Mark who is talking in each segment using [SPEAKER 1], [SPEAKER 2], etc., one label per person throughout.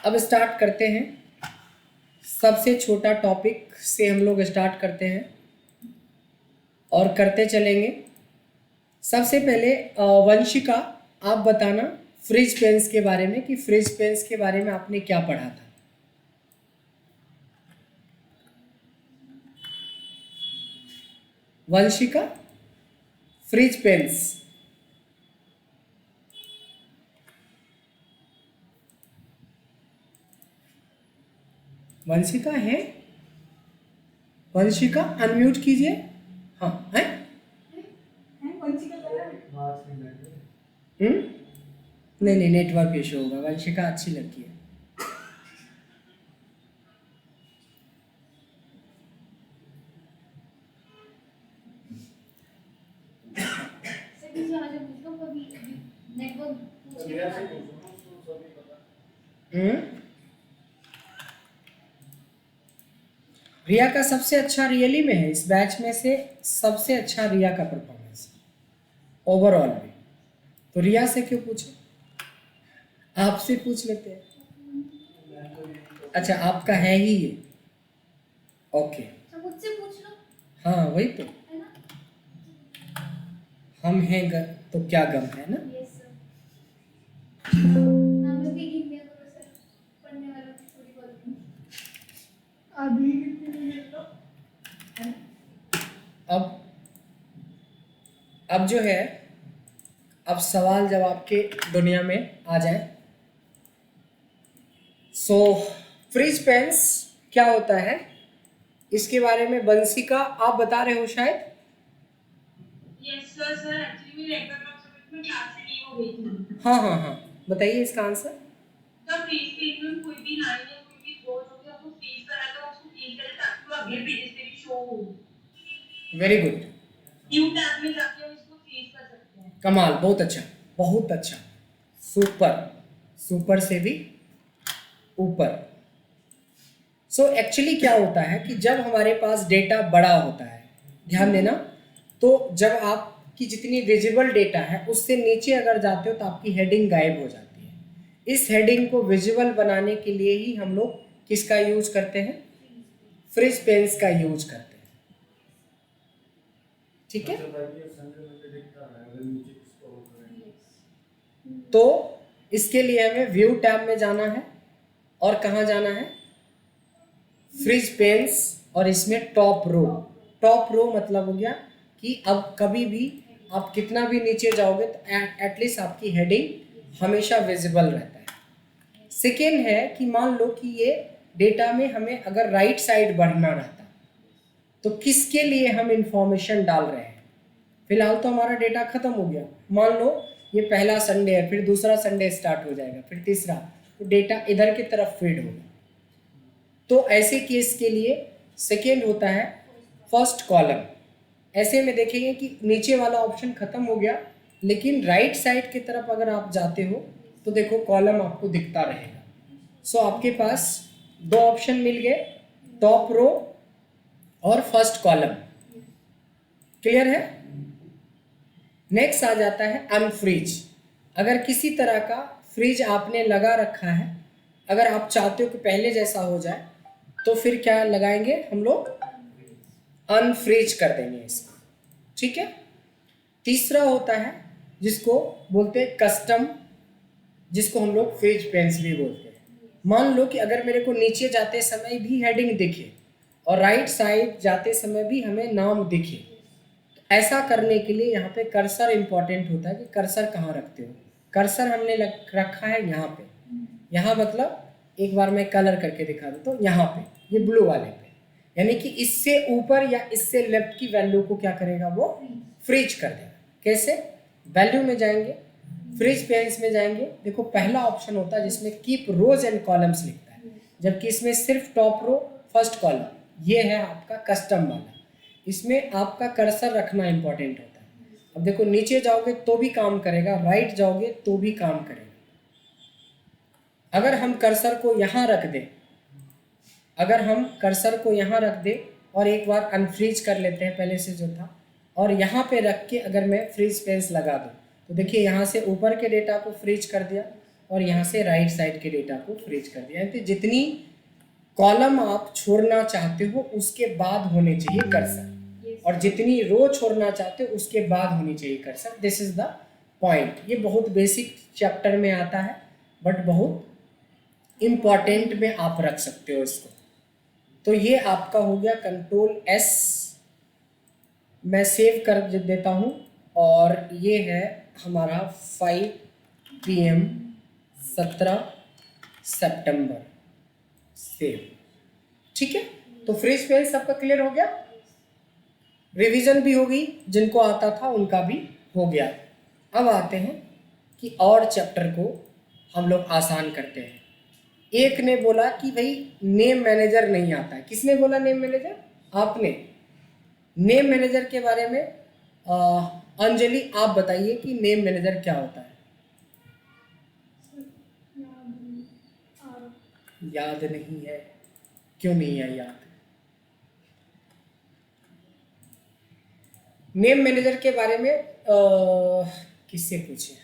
[SPEAKER 1] अब स्टार्ट करते हैं। सबसे छोटा टॉपिक से हम लोग स्टार्ट करते हैं और करते चलेंगे। सबसे पहले वंशिका, आप बताना फ्रिज पेन्स के बारे में कि फ्रिज पेन्स के बारे में आपने क्या पढ़ा था। Vanshika, fridge pens. वंशिका है? वंशिका अनम्यूट कीजिए। हाँ है? नहीं, नेटवर्क इशू होगा। वंशिका अच्छी लड़की है। रिया का सबसे अच्छा रियली में है, इस बैच में से सबसे अच्छा रिया का परफॉर्मेंस ओवरऑल में। तो रिया से क्यों पूछे, आपसे पूछ लेते हैं। अच्छा, आपका है ही ये। ओके, मुझसे पूछ लो। हाँ वही तो, हम हैं तो क्या गम है ना। अब जो है, अब सवाल जवाब के दुनिया में आ जाए। सो फ्रिज पेन्स क्या होता है, इसके बारे में वंशिका आप बता रहे हो शायद। यस सर, एक्चुअली मेरी एग्जाम में क्लास से नहीं हो गई थी। हाँ, बताइए इसका आंसर। जब फ्रीज पेज में कोई भी लाइन या कोई भी बोर्ड हो गया, वो फ्रीज करा तो उसको फ्रीज करें ताकि वो अगले पेज पे भी शो हो। Very good. व्यू टैब में जाके इसको फ्रीज कर सकते हैं। कमाल, बहुत अच्छा, बहुत अच्छा, सुपर, सुपर से भी ऊपर। सो एक्चुअली क्या होता है कि जब हमारे पास डेटा बड़ा होता है, ध्यान देना, तो जब आपकी जितनी विजिबल डेटा है उससे नीचे अगर जाते हो तो आपकी हेडिंग गायब हो जाती है। इस हेडिंग को विजिबल बनाने के लिए ही हम लोग किसका यूज करते हैं, फ्रिज पेन्स का यूज करते हैं। ठीक है, तो इसके लिए हमें व्यू टैब में जाना है और कहाँ जाना है, फ्रिज पेन्स, और इसमें टॉप रो। टॉप रो मतलब हो गया कि अब कभी भी आप कितना भी नीचे जाओगे तो एटलीस्ट आपकी हेडिंग हमेशा विजिबल रहता है। सेकेंड है कि मान लो कि ये डेटा में हमें अगर राइट साइड बढ़ना रहता तो किसके लिए हम इंफॉर्मेशन डाल रहे हैं। फिलहाल तो हमारा डेटा खत्म हो गया, मान लो ये पहला संडे है, फिर दूसरा संडे स्टार्ट हो जाएगा, फिर तीसरा, तो डेटा इधर की तरफ फीड होगा। तो ऐसे केस के लिए सेकेंड होता है फर्स्ट कॉलम। ऐसे में देखेंगे कि नीचे वाला ऑप्शन खत्म हो गया, लेकिन राइट साइड की तरफ अगर आप जाते हो तो देखो कॉलम आपको दिखता रहेगा। सो आपके पास दो ऑप्शन मिल गए, टॉप रो और फर्स्ट कॉलम। क्लियर है? नेक्स्ट आ जाता है अनफ्रीज। अगर किसी तरह का फ्रिज आपने लगा रखा है, अगर आप चाहते हो कि पहले जैसा हो जाए, तो फिर क्या लगाएंगे हम लोग, अनफ्रीज कर देंगे इसको। ठीक है। तीसरा होता है जिसको बोलते हैं कस्टम, जिसको हम लोग फ्रिज पेन्स भी बोलते हैं। मान लो कि अगर मेरे को नीचे जाते समय भी हेडिंग दिखे और राइट साइड जाते समय भी हमें नाम दिखे, तो ऐसा करने के लिए यहाँ पे कर्सर इंपॉर्टेंट होता है कि कर्सर कहाँ रखते हो। कर्सर हमने रखा है यहाँ पे, यहाँ मतलब एक बार मैं कलर करके दिखा दूँ तो यहाँ पे, ये ब्लू वाले पे, यानी कि इससे ऊपर या इससे लेफ्ट की वैल्यू को क्या करेगा, वो फ्रीज कर देगा। कैसे? वैल्यू में जाएंगे, फ्रिज पेन्स में जाएंगे, देखो पहला ऑप्शन होता है जिसमें कीप रोज एंड कॉलम्स लिखता है, जबकि इसमें सिर्फ टॉप रो फर्स्ट कॉलम। ये है आपका कस्टम वाला, इसमें आपका कर्सर रखना इंपॉर्टेंट होता है। अब देखो नीचे जाओगे तो भी काम करेगा, राइट जाओगे तो भी काम करेगा। अगर हम कर्सर को यहाँ रख दें, अगर हम कर्सर को यहाँ रख दें और एक बार अनफ्रीज कर लेते हैं पहले से जो था, और यहाँ पे रख के अगर मैं फ्रीज पेन्स लगा दूँ तो देखिए यहाँ से ऊपर के डेटा को फ्रीज कर दिया, और यहाँ से राइट साइड के डेटा को फ्रीज कर दिया। तो जितनी कॉलम आप छोड़ना चाहते हो उसके बाद होने चाहिए कर्सर, और जितनी रो छोड़ना चाहते हो उसके बाद होनी चाहिए cursor. This is the point. ये बहुत बेसिक चैप्टर में आता है बट बहुत इम्पॉर्टेंट में आप रख सकते हो इसको। तो ये आपका हो गया कंट्रोल एस, मैं सेव कर देता हूँ, और ये है हमारा 5 PM 17 सितंबर सेव। ठीक है, तो फ्रीज फेल सबका क्लियर हो गया, रिवीजन भी हो गई, जिनको आता था उनका भी हो गया। अब आते हैं कि और चैप्टर को हम लोग आसान करते हैं। एक ने बोला कि भाई नेम मैनेजर नहीं आता है। किसने बोला नेम मैनेजर? आपने। नेम मैनेजर के बारे में अंजलि आप बताइए कि नेम मैनेजर क्या होता है। याद नहीं है? क्यों नहीं है याद? नेम मैनेजर के बारे में किससे पूछे?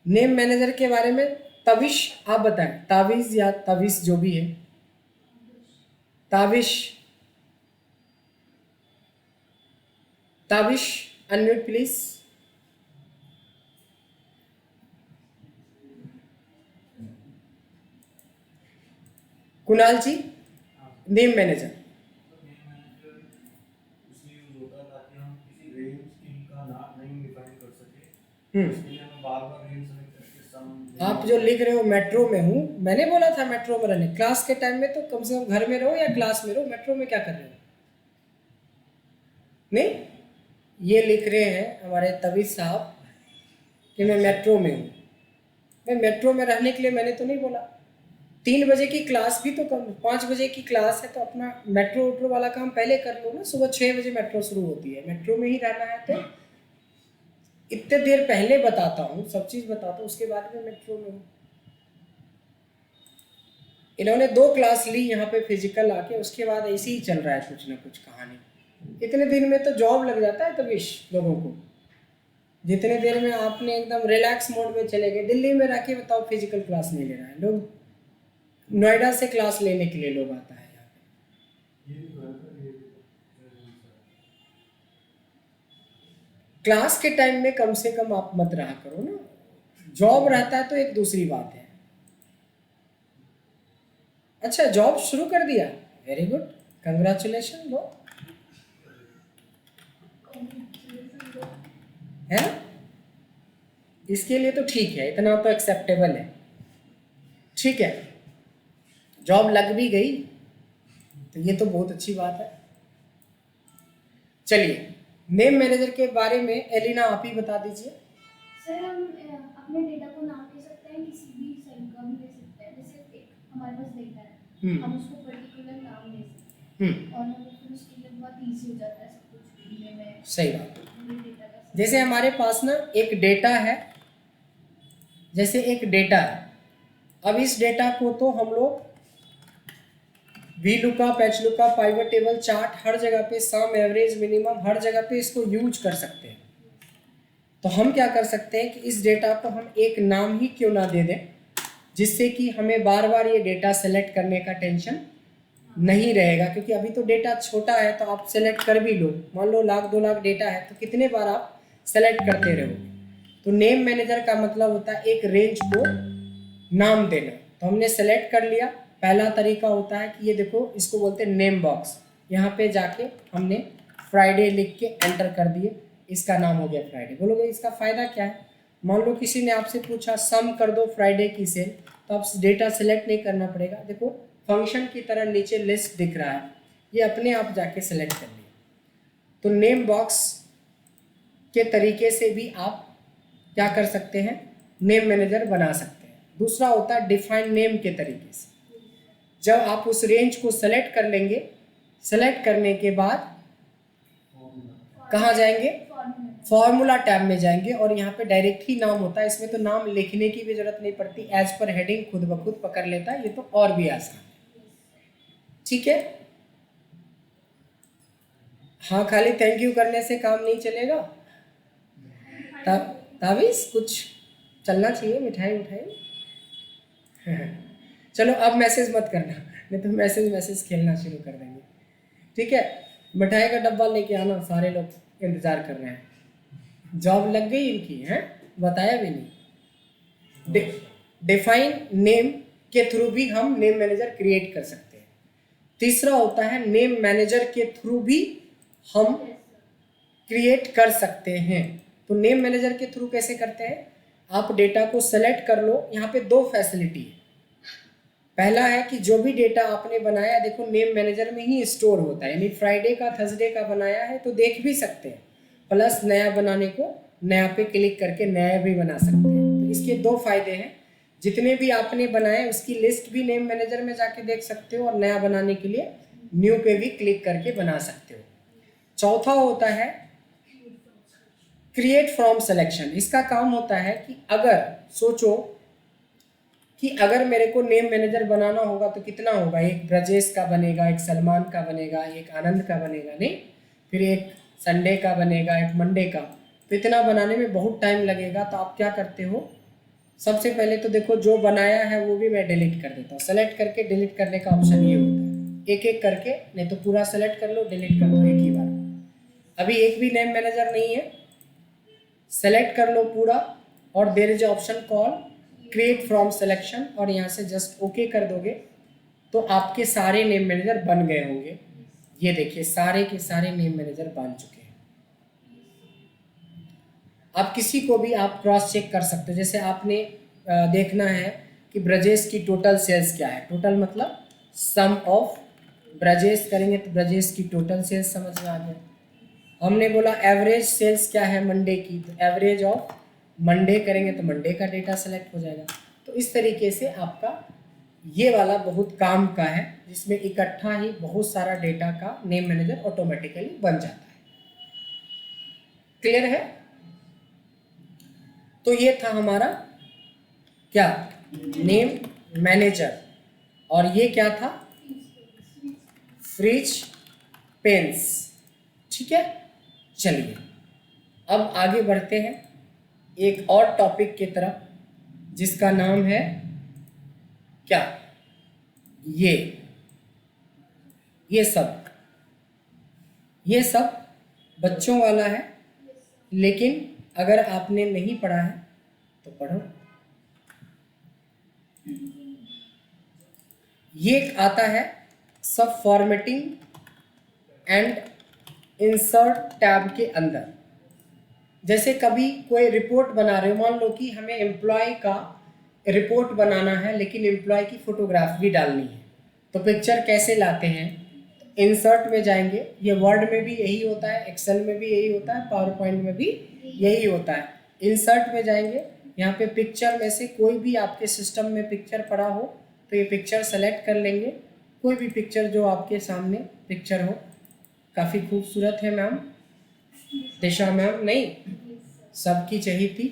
[SPEAKER 1] नेम मैनेजर के बारे में तविश आप बताएं। ताविज या तविश जो भी है, Tavish, Tavish unmute please. Kunal ji, name manager आप जो लिख रहे हो मेट्रो में हूँ, मैंने बोला था मेट्रो में रहने। क्लास के टाइम में तो कम से कम घर में रहो या क्लास में रहो, मेट्रो में क्या कर रहे हो? नहीं, ये लिख रहे हैं हमारे तबीज साहब कि मैं मेट्रो में हूँ। मैं मेट्रो में रहने के लिए मैंने तो नहीं बोला। 3 बजे की क्लास भी तो कम, 5 बजे की क्लास है तो अपना मेट्रो वेट्रो वाला काम पहले कर लो ना। सुबह 6 बजे मेट्रो शुरू होती है, मेट्रो में ही रहना है तो इतने देर पहले बताता हूँ, सब चीज़ बताता हूँ, उसके बाद में मेट्रो में हूँ। इन्होंने 2 क्लास ली यहाँ पे फिजिकल आके, उसके बाद ऐसे ही चल रहा है कुछ ना कुछ कहानी। इतने दिन में तो जॉब लग जाता है तभी लोगों को। जितने देर में आपने एकदम रिलैक्स मोड में चले गए। दिल्ली में रह के बताओ फिजिकल क्लास नहीं ले रहा है लोग, नोएडा से क्लास लेने के लिए लोग आता है यहाँ पे। क्लास के टाइम में कम से कम आप मत रहा करो ना, जॉब रहता है तो एक दूसरी बात है। अच्छा, जॉब शुरू कर दिया, वेरी गुड, कंग्रेचुलेशन लो, है ना? इसके लिए तो ठीक है, इतना तो एक्सेप्टेबल है। ठीक है, जॉब लग भी गई तो ये तो बहुत अच्छी बात है। चलिए, नेम मैनेजर के बारे में एलिना आप ही बता दीजिए।
[SPEAKER 2] सर, हम अपने डेटा को नाम दे सकते हैं, किसी भी सेल का भी दे सकते हैं। जैसे एक हमारे पास डेटा है, हम उसको पर्टिकुलर नाम दे सकते हैं और हमें फिर उसके लिए बहुत इजी हो जाता है सब कुछ ढूंढने में।
[SPEAKER 1] सही बात है। जैसे हमारे पास ना एक डेटा है, जैसे एक डेटा है, अब इस डेटा को तो हम लोग V lookup, H lookup, pivot table, chart, हर जगह पे सम, एवरेज, मिनिमम, हर जगह पे इसको यूज कर सकते हैं। तो हम क्या कर सकते हैं कि इस डेटा को हम एक नाम ही क्यों ना दे दें, जिससे कि हमें बार बार ये डेटा सेलेक्ट करने का टेंशन नहीं रहेगा। क्योंकि अभी तो डेटा छोटा है तो आप सेलेक्ट कर भी लो, मान लो 1,00,000 2 लाख डेटा है तो कितने बार आप सेलेक्ट करते रहोगे। तो नेम मैनेजर का मतलब होता है एक रेंज को नाम देना। तो हमने सेलेक्ट कर लिया। पहला तरीका होता है कि ये देखो, इसको बोलते हैं नेम बॉक्स। यहाँ पे जाके हमने फ्राइडे लिख के एंटर कर दिए, इसका नाम हो गया फ्राइडे। बोलोगे इसका फ़ायदा क्या है? मान लो किसी ने आपसे पूछा सम कर दो फ्राइडे की सेल, तो आप डेटा सेलेक्ट नहीं करना पड़ेगा। देखो फंक्शन की तरह नीचे लिस्ट दिख रहा है, ये अपने आप जाके सेलेक्ट कर लिया। तो नेम बॉक्स के तरीके से भी आप क्या कर सकते हैं, नेम मैनेजर बना सकते हैं। दूसरा होता है डिफाइन नेम के तरीके से। जब आप उस रेंज को सेलेक्ट कर लेंगे, सेलेक्ट करने के बाद कहाँ जाएंगे? फॉर्मूला टैब में जाएंगे और यहाँ पे डायरेक्ट ही नाम होता है। इसमें तो नाम लिखने की भी जरूरत नहीं पड़ती, एज पर हेडिंग खुद ब खुद पकड़ लेता है। ये तो और भी आसान है। ठीक है, हाँ, खाली थैंक यू करने से काम नहीं चलेगा। तावीज कुछ चलना चाहिए, मिठाई उठाई। चलो अब मैसेज मत करना, नहीं तो मैसेज खेलना शुरू कर देंगे। ठीक है, मिठाई का डब्बा लेके आना, सारे लोग इंतजार कर रहे हैं। जॉब लग गई इनकी है, बताया भी नहीं। डिफाइन नेम के थ्रू भी हम नेम मैनेजर क्रिएट कर सकते हैं। तीसरा होता है नेम मैनेजर के थ्रू भी हम क्रिएट कर सकते हैं। तो नेम मैनेजर के थ्रू कैसे करते हैं, आप डेटा को सेलेक्ट कर लो। यहाँ पे दो फैसिलिटी है। पहला है कि जो भी डेटा आपने बनाया, देखो नेम मैनेजर में ही स्टोर होता है, यानी फ्राइडे का थर्सडे का बनाया है तो देख भी सकते हैं, प्लस नया बनाने को नया पे क्लिक करके नया भी बना सकते हैं। तो इसके दो फायदे हैं, जितने भी आपने बनाए उसकी लिस्ट भी नेम मैनेजर में जाके देख सकते हो, और नया बनाने के लिए न्यू पे भी क्लिक करके बना सकते हो। चौथा होता है क्रिएट फ्रॉम सिलेक्शन। इसका काम होता है कि अगर सोचो कि अगर मेरे को नेम मैनेजर बनाना होगा तो कितना होगा, एक ब्रजेश का बनेगा, एक सलमान का बनेगा, एक आनंद का बनेगा, नहीं फिर एक संडे का बनेगा, एक मंडे का, तो इतना बनाने में बहुत टाइम लगेगा। तो आप क्या करते हो, सबसे पहले तो देखो जो बनाया है वो भी मैं डिलीट कर देता हूँ। सेलेक्ट करके डिलीट करने का ऑप्शन ये होता है, एक एक करके, नहीं तो पूरा सेलेक्ट कर लो, डिलीट कर दो एक ही बार। अभी एक भी नेम मैनेजर नहीं है, सेलेक्ट कर लो पूरा, और there is option call create from selection, और यहाँ से जस्ट ओके कर दोगे तो आपके सारे नेम मैनेजर बन गए होंगे। ये देखिए सारे के सारे नेम मैनेजर बन चुके हैं। अब किसी को भी आप क्रॉस चेक कर सकते हो, जैसे आपने देखना है कि ब्रजेश की टोटल सेल्स क्या है। टोटल मतलब सम ऑफ ब्रजेश करेंगे तो ब्रजेश की टोटल सेल्स समझ में आ गया। हमने बोला एवरेज सेल्स क्या है मंडे की, तो एवरेज ऑफ मंडे करेंगे तो मंडे का डेटा सेलेक्ट हो जाएगा। तो इस तरीके से आपका ये वाला बहुत काम का है, जिसमें इकट्ठा ही बहुत सारा डेटा का नेम मैनेजर ऑटोमेटिकली बन जाता है। क्लियर है? तो ये था हमारा क्या, नेम मैनेजर। और ये क्या था, फ्रिज पेंस। ठीक है, चलिए अब आगे बढ़ते हैं एक और टॉपिक की तरफ, जिसका नाम है क्या, ये सब बच्चों वाला है, लेकिन अगर आपने नहीं पढ़ा है तो पढ़ो। ये आता है सब फॉर्मेटिंग एंड इंसर्ट टैब के अंदर। जैसे कभी कोई रिपोर्ट बना रहे हो, मान लो कि हमें एम्प्लॉय का रिपोर्ट बनाना है, लेकिन एम्प्लॉय की फोटोग्राफ भी डालनी है, तो पिक्चर कैसे लाते हैं, इंसर्ट में जाएंगे। ये वर्ड में भी यही होता है, एक्सेल में भी यही होता है, पावर पॉइंट में भी यही होता है। इंसर्ट में जाएंगे, यहाँ पे पिक्चर में से कोई भी आपके सिस्टम में पिक्चर पड़ा हो तो ये पिक्चर सेलेक्ट कर लेंगे, कोई भी पिक्चर जो आपके सामने पिक्चर हो। काफ़ी खूबसूरत है मैम, दिशा मैम, नहीं सबकी चाहिए थी।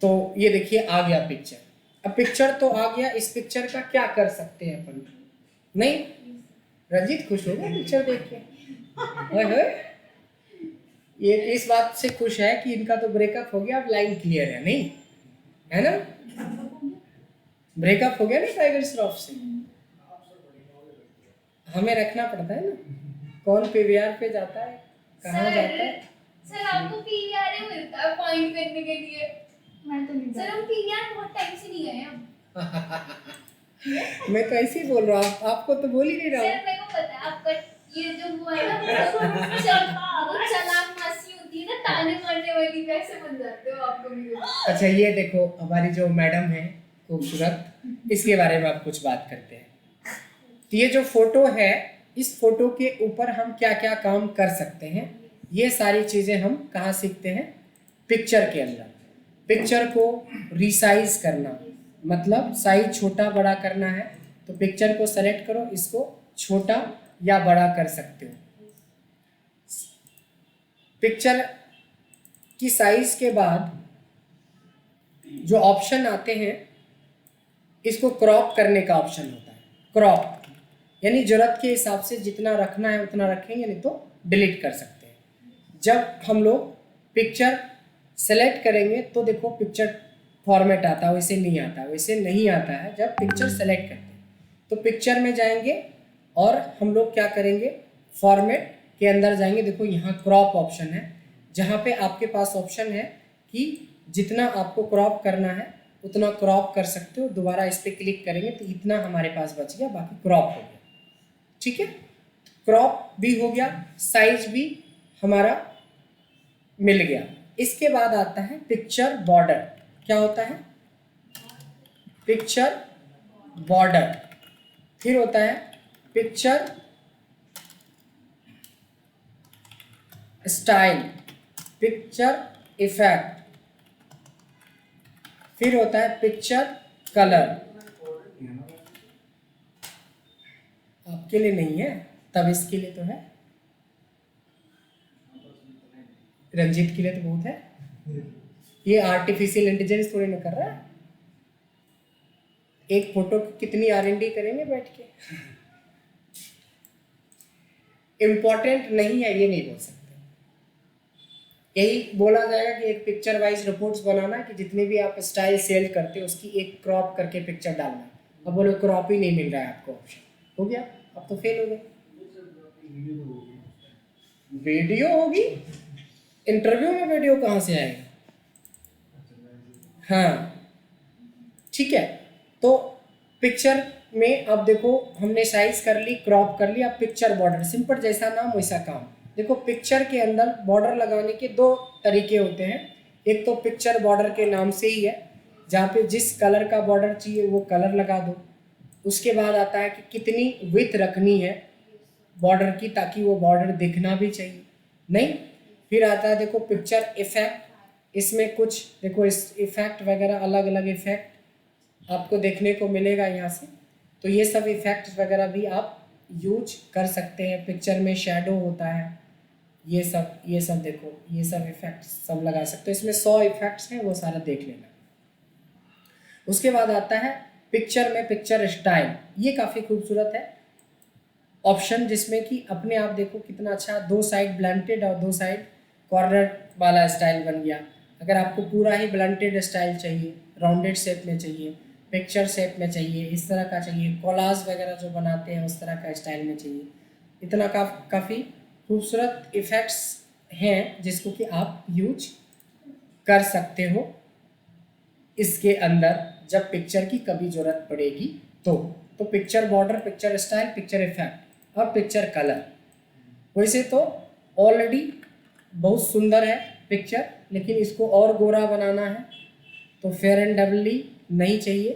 [SPEAKER 1] तो ये देखिए आ गया पिक्चर। अब पिक्चर तो आ गया, इस पिक्चर का क्या कर सकते हैं अपन, नहीं रंजीत खुश हो गया पिक्चर देख के। ये इस बात से खुश है कि इनका तो ब्रेकअप हो गया, अब लाइन क्लियर है, नहीं है ना, ब्रेकअप हो गया ना टाइगर श्रॉफ से। हमें रखना पड़ता है ना, कौन पीवीआर पे जाता है, कहाँ जाता है।
[SPEAKER 2] सर आपको पीवीआर ही मिलता है पॉइंट करने के लिए, मैं तो नहीं सर, हम पीवीआर बहुत टाइम से नहीं गए हम।
[SPEAKER 1] मैं तो ऐसे ही बोल रहा हूँ, आपको तो बोल ही नहीं रहा हूँ।
[SPEAKER 2] सर मेरे को पता है आपका ये जो वो है ना, वो चलाक मासी होती है ना, ताने मारने वाली, वैसे बन जाते हो आप कभी।
[SPEAKER 1] अच्छा ये देखो हमारी जो मैडम है खूबसूरत, इसके बारे में आप कुछ बात करते हैं। तो ये जो फोटो है, इस फोटो के ऊपर हम क्या क्या काम कर सकते हैं, ये सारी चीज़ें हम कहाँ सीखते हैं, पिक्चर के अंदर। पिक्चर को रिसाइज करना, मतलब साइज छोटा बड़ा करना है तो पिक्चर को सेलेक्ट करो, इसको छोटा या बड़ा कर सकते हो। पिक्चर की साइज के बाद जो ऑप्शन आते हैं, इसको क्रॉप करने का ऑप्शन होता है। क्रॉप यानी जरूरत के हिसाब से जितना रखना है उतना रखेंगे, नहीं तो डिलीट कर सकते हैं। जब हम लोग पिक्चर सेलेक्ट करेंगे तो देखो पिक्चर फॉर्मेट आता है, वैसे नहीं आता, वैसे नहीं आता है जब पिक्चर सेलेक्ट करते हैं। तो पिक्चर में जाएंगे और हम लोग क्या करेंगे, फॉर्मेट के अंदर जाएंगे। देखो यहाँ क्रॉप ऑप्शन है, जहाँ पे आपके पास ऑप्शन है कि जितना आपको क्रॉप करना है उतना क्रॉप कर सकते हो। दोबारा इस पर क्लिक करेंगे तो इतना हमारे पास बच गया, बाकी क्रॉप हो गया। ठीक है, क्रॉप भी हो गया, साइज भी हमारा मिल गया। इसके बाद आता है पिक्चर बॉर्डर। क्या होता है? Picture border. फिर होता है पिक्चर स्टाइल, पिक्चर इफेक्ट, फिर होता है पिक्चर कलर। आपके लिए नहीं है, तब इसके लिए तो है, रंजीत के लिए तो बहुत है। ये आर्टिफिशियल इंटेलिजेंस थोड़ी ना कर रहा है, एक फोटो की कितनी R&D करेंगे बैठ के। इम्पोर्टेंट नहीं है ये नहीं बोल सकते। यही बोला जाएगा कि एक पिक्चर वाइज रिपोर्ट्स बनाना, कि जितने भी आप स्टाइल सेल करते हो उसकी एक क्रॉप करके पिक्चर डालना। अब बोलो क्रॉप ही नहीं मिल रहा है आपको ऑप्शन, हो गया, अब तो फेल हो गए। वीडियो होगी, इंटरव्यू में वीडियो कहाँ से आएगा? हाँ ठीक है। तो पिक्चर में अब देखो हमने साइज कर ली, क्रॉप कर ली। अब पिक्चर बॉर्डर, सिंपल, जैसा नाम वैसा काम। देखो पिक्चर के अंदर बॉर्डर लगाने के दो तरीके होते हैं। एक तो पिक्चर बॉर्डर के नाम से ही है, जहाँ पे जिस कलर का बॉर्डर चाहिए वो कलर लगा दो। उसके बाद आता है कि कितनी विड्थ रखनी है बॉर्डर की, ताकि वो बॉर्डर दिखना भी चाहिए नहीं। फिर आता है देखो पिक्चर इफेक्ट। इसमें कुछ देखो इस इफेक्ट वगैरह, अलग अलग इफेक्ट आपको देखने को मिलेगा यहाँ से। तो ये सब इफेक्ट्स वगैरह भी आप यूज कर सकते हैं। पिक्चर में शेडो होता है, ये सब देखो, ये सब इफेक्ट्स सब लगा सकते हो। इसमें 100 इफेक्ट्स हैं, वो सारा देख लेना। उसके बाद आता है पिक्चर में पिक्चर स्टाइल। ये काफ़ी खूबसूरत है ऑप्शन, जिसमें कि अपने आप देखो कितना अच्छा, 2 साइड ब्लंटेड और 2 साइड कॉर्नर वाला स्टाइल बन गया। अगर आपको पूरा ही ब्लंटेड स्टाइल चाहिए, राउंडेड शेप में चाहिए, पिक्चर शेप में चाहिए, इस तरह का चाहिए, कोलाज वगैरह जो बनाते हैं उस तरह का स्टाइल में चाहिए, इतना काफ़ी खूबसूरत इफ़ेक्ट्स हैं जिसको कि आप यूज कर सकते हो इसके अंदर, जब पिक्चर की कभी ज़रूरत पड़ेगी तो picture border, picture style, picture effect और पिक्चर कलर। वैसे तो ऑलरेडी बहुत सुंदर है पिक्चर, लेकिन इसको और गोरा बनाना है तो फेयर एंड लवली नहीं चाहिए।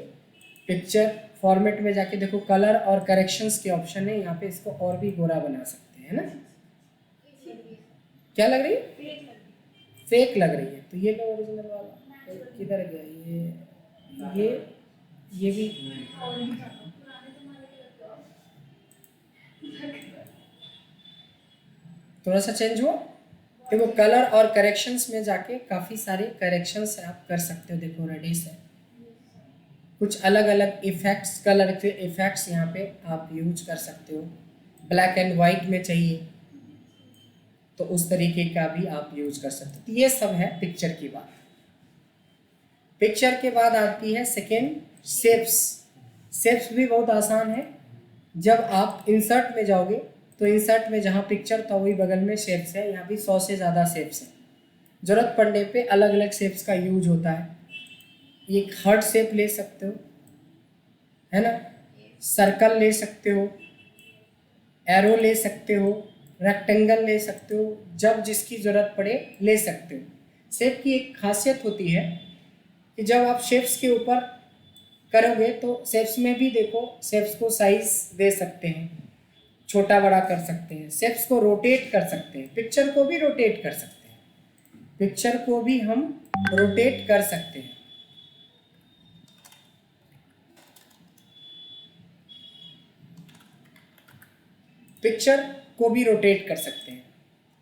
[SPEAKER 1] पिक्चर फॉर्मेट में जाके देखो, कलर और करेक्शंस के ऑप्शन है, यहाँ पे इसको और भी गोरा बना सकते हैं ना। क्या लग रही है? फेक लग रही है। तो ये लो ओरिजिनल वाला, किधर गया ये भी थोड़ा सा चेंज हुआ। देखो कलर और करेक्शंस में जाके काफ़ी सारे करेक्शंस आप कर सकते हो। देखो रेडिश है, कुछ अलग अलग इफ़ेक्ट्स, कलर के इफ़ेक्ट्स यहाँ पे आप यूज कर सकते हो। ब्लैक एंड वाइट में चाहिए तो उस तरीके का भी आप यूज कर सकते हो। तो ये सब है पिक्चर की बात। पिक्चर के बाद आती है सेकेंड, शेप्स। शेप्स भी बहुत आसान है। जब आप इंसर्ट में जाओगे तो इंसर्ट में जहाँ पिक्चर था वही बगल में शेप्स है। यहाँ भी 100 से ज़्यादा शेप्स हैं। ज़रूरत पड़ने पे अलग अलग शेप्स का यूज होता है। एक हार्ट शेप ले सकते हो, है ना, सर्कल ले सकते हो, एरो ले सकते हो, रेक्टेंगल ले सकते हो, जब जिसकी ज़रूरत पड़े ले सकते हो। शेप की एक खासियत होती है कि जब आप शेप्स के ऊपर करोगे तो शेप्स में भी देखो, शेप्स को साइज दे सकते हैं, छोटा बड़ा कर सकते हैं, शेप्स को रोटेट कर सकते हैं, पिक्चर को भी रोटेट कर सकते हैं, पिक्चर को भी हम रोटेट कर सकते हैं। पिक्चर को भी रोटेट कर सकते हैं।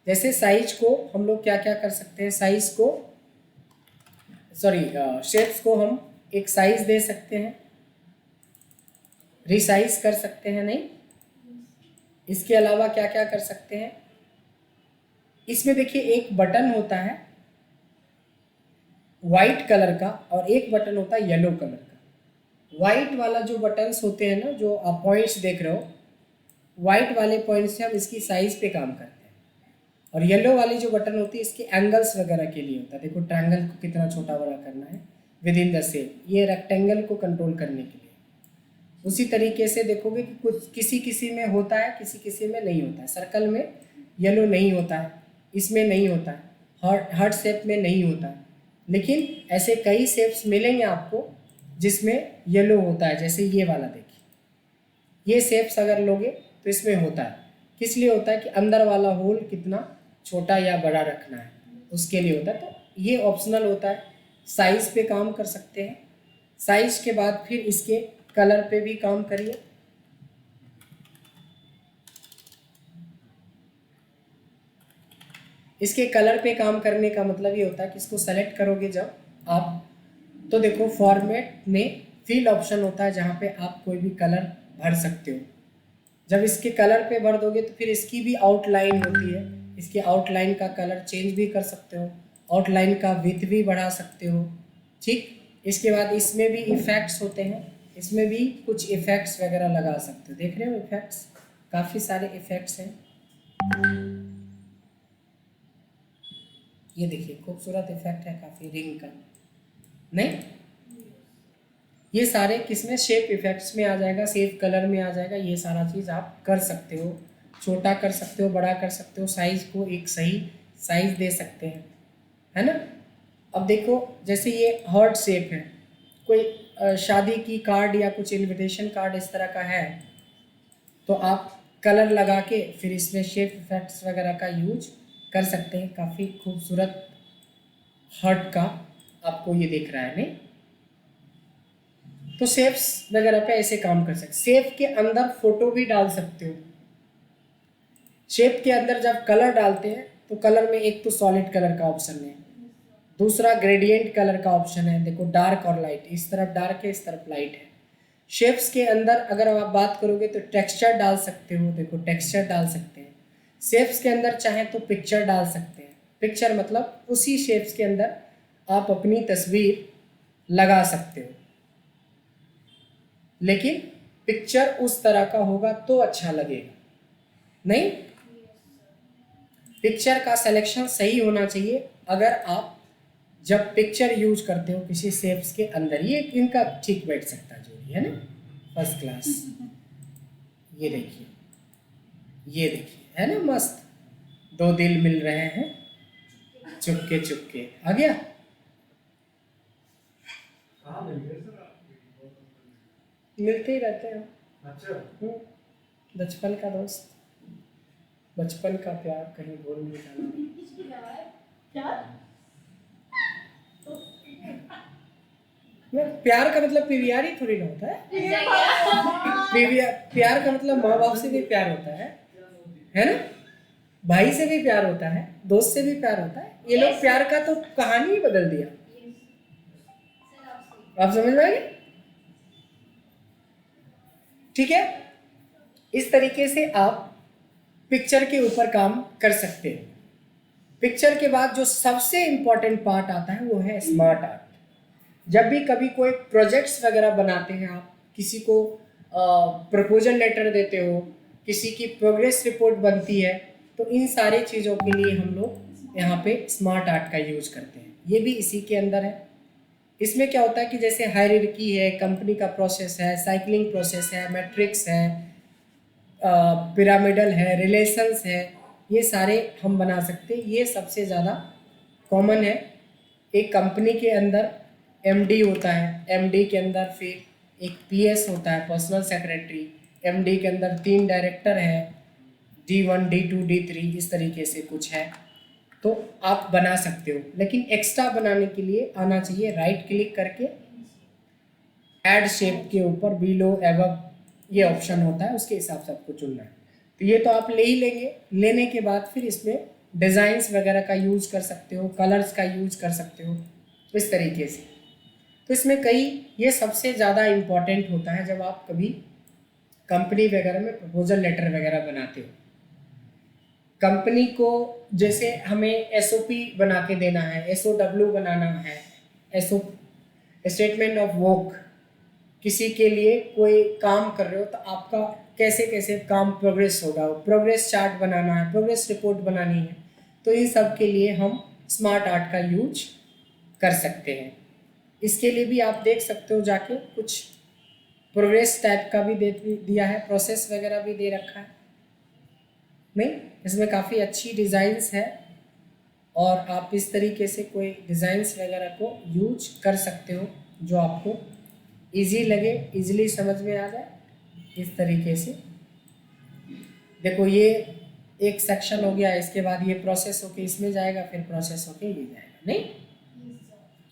[SPEAKER 1] जैसे साइज को हम लोग क्या क्या कर सकते हैं, साइज को शेप्स को हम एक साइज दे सकते हैं, रिसाइज कर सकते हैं, नहीं, इसके अलावा क्या क्या कर सकते हैं। इसमें देखिए एक बटन होता है, वाइट कलर का और एक बटन होता है येलो कलर का। वाइट वाला जो बटन्स होते हैं ना, जो आप पॉइंट्स देख रहे हो, वाइट वाले पॉइंट से हम इसकी साइज पे काम करते हैं, और येलो वाली जो बटन होती है इसके एंगल्स वगैरह के लिए होता है। देखो ट्रायंगल को कितना छोटा बड़ा करना है विद इन द शेप, ये रेक्टेंगल को कंट्रोल करने के लिए। उसी तरीके से देखोगे कि कुछ किसी किसी में होता है, किसी किसी में नहीं होता है। सर्कल में येलो नहीं होता है, इसमें नहीं होता है, हार्ट शेप में नहीं होता है, लेकिन ऐसे कई शेप्स मिलेंगे आपको जिसमें येलो होता है। जैसे ये वाला देखिए, ये शेप्स अगर लोगे तो इसमें होता है। किस लिए होता है कि अंदर वाला होल कितना छोटा या बड़ा रखना है, उसके लिए होता है। तो ये ऑप्शनल होता है। साइज पे काम कर सकते हैं। साइज के बाद फिर इसके कलर पे भी काम करिए। इसके कलर पे काम करने का मतलब ये होता है कि इसको सेलेक्ट करोगे जब आप, तो देखो फॉर्मेट में फिल ऑप्शन होता है जहाँ पे आप कोई भी कलर भर सकते हो। जब इसके कलर पे भर दोगे तो फिर इसकी भी आउटलाइन होती है, इसके आउटलाइन का कलर चेंज भी कर सकते हो, आउटलाइन का विड्थ भी बढ़ा सकते हो। ठीक, इसके बाद इसमें भी इफ़ेक्ट्स होते हैं, इसमें भी कुछ इफ़ेक्ट्स वगैरह लगा सकते हो। देख रहे हो इफ़ेक्ट्स, काफ़ी सारे इफ़ेक्ट्स हैं। ये देखिए खूबसूरत इफ़ेक्ट है काफ़ी, रिंग का नहीं, ये सारे किसमें शेप इफ़ेक्ट्स में आ जाएगा, शेप कलर में आ जाएगा। ये सारा चीज़ आप कर सकते हो, छोटा कर सकते हो, बड़ा कर सकते हो, साइज़ को एक सही साइज़ दे सकते हैं, है ना। अब देखो जैसे ये हार्ट शेप है, कोई शादी की कार्ड या कुछ इनविटेशन कार्ड इस तरह का है, तो आप कलर लगा के फिर इसमें शेप इफ़ेक्ट्स वगैरह का यूज कर सकते हैं। काफ़ी खूबसूरत हार्ट का आपको ये दिख रहा है नहीं। तो शेप्स वगैरह पे ऐसे काम कर सकते। शेप के अंदर फोटो भी डाल सकते हो। शेप के अंदर जब कलर डालते हैं तो कलर में एक तो सॉलिड कलर का ऑप्शन है, दूसरा ग्रेडियंट कलर का ऑप्शन है। देखो डार्क और लाइट, इस तरफ डार्क है, इस तरफ लाइट है। शेप्स के अंदर अगर आप बात करोगे तो टेक्सचर डाल सकते हो, देखो टेक्सचर डाल सकते हैं। शेप्स के अंदर चाहे तो पिक्चर डाल सकते हैं। पिक्चर मतलब उसी शेप्स के अंदर आप अपनी तस्वीर लगा सकते हो, लेकिन पिक्चर उस तरह का होगा तो अच्छा लगेगा नहीं। पिक्चर का सिलेक्शन सही होना चाहिए। अगर आप जब पिक्चर यूज करते हो किसी शेप्स के अंदर, ये इनका ठीक बैठ सकता है जोड़ी, है ना, फर्स्ट क्लास। ये देखिए, ये देखिए, है ना मस्त, दो दिल मिल रहे हैं चुपके चुपके। आ गया, मिलते ही रहते हैं। अच्छा, बचपन का दोस्त, बचपन का प्यार कहीं भूल नहीं जाना। प्यार का मतलब पीवीआर ही थोड़ी ना होता है। पीवीआर, प्यार का मतलब माँ बाप से भी प्यार होता है ना, भाई से भी प्यार होता है, दोस्त से भी प्यार होता है। ये लोग प्यार का तो कहानी ही बदल दिया। आप समझ में आए? ठीक है, इस तरीके से आप पिक्चर के ऊपर काम कर सकते हैं। पिक्चर के बाद जो सबसे इंपॉर्टेंट पार्ट आता है वो है स्मार्ट आर्ट। जब भी कभी कोई प्रोजेक्ट्स वगैरह बनाते हैं, आप किसी को प्रपोजल लेटर देते हो, किसी की प्रोग्रेस रिपोर्ट बनती है, तो इन सारी चीज़ों के लिए हम लोग यहाँ पे स्मार्ट आर्ट का यूज करते हैं। ये भी इसी के अंदर है। इसमें क्या होता है कि जैसे हायरार्की है, कंपनी का प्रोसेस है, साइक्लिंग प्रोसेस है, मैट्रिक्स है, पिरामिडल है, रिलेशंस है, ये सारे हम बना सकते हैं। ये सबसे ज़्यादा कॉमन है। एक कंपनी के अंदर एमडी होता है, एमडी के अंदर फिर एक पीएस होता है, पर्सनल सेक्रेटरी, एमडी के अंदर 3 डायरेक्टर हैं, D1 D2 D3 इस तरीके से कुछ है, तो आप बना सकते हो। लेकिन एक्स्ट्रा बनाने के लिए आना चाहिए, राइट क्लिक करके ऐड शेप के ऊपर बिलो एबव ये ऑप्शन होता है, उसके हिसाब से आपको चुनना है। तो ये तो आप ले ही लेंगे। लेने के बाद फिर इसमें डिज़ाइंस वगैरह का यूज़ कर सकते हो, कलर्स का यूज़ कर सकते हो, इस तरीके से। तो इसमें कई, ये सबसे ज़्यादा इम्पॉर्टेंट होता है जब आप कभी कंपनी वगैरह में प्रपोजल लेटर वगैरह बनाते हो। कंपनी को जैसे हमें एसओपी बना के देना है, एसओडब्ल्यू बनाना है, एसओ स्टेटमेंट ऑफ वर्क, किसी के लिए कोई काम कर रहे हो तो आपका कैसे कैसे काम प्रोग्रेस होगा, प्रोग्रेस चार्ट बनाना है, प्रोग्रेस रिपोर्ट बनानी है, तो इन सब के लिए हम स्मार्ट आर्ट का यूज कर सकते हैं। इसके लिए भी आप देख सकते हो जाके, कुछ प्रोग्रेस टाइप का भी दिया है, प्रोसेस वगैरह भी दे रखा है। नहीं, इसमें काफ़ी अच्छी डिज़ाइंस है और आप इस तरीके से कोई डिज़ाइंस वगैरह को यूज कर सकते हो जो आपको इजी लगे, इजीली समझ में आ जाए। इस तरीके से देखो, ये एक सेक्शन हो गया, इसके बाद ये प्रोसेस होके इसमें जाएगा, फिर प्रोसेस होके ये जाएगा। नहीं,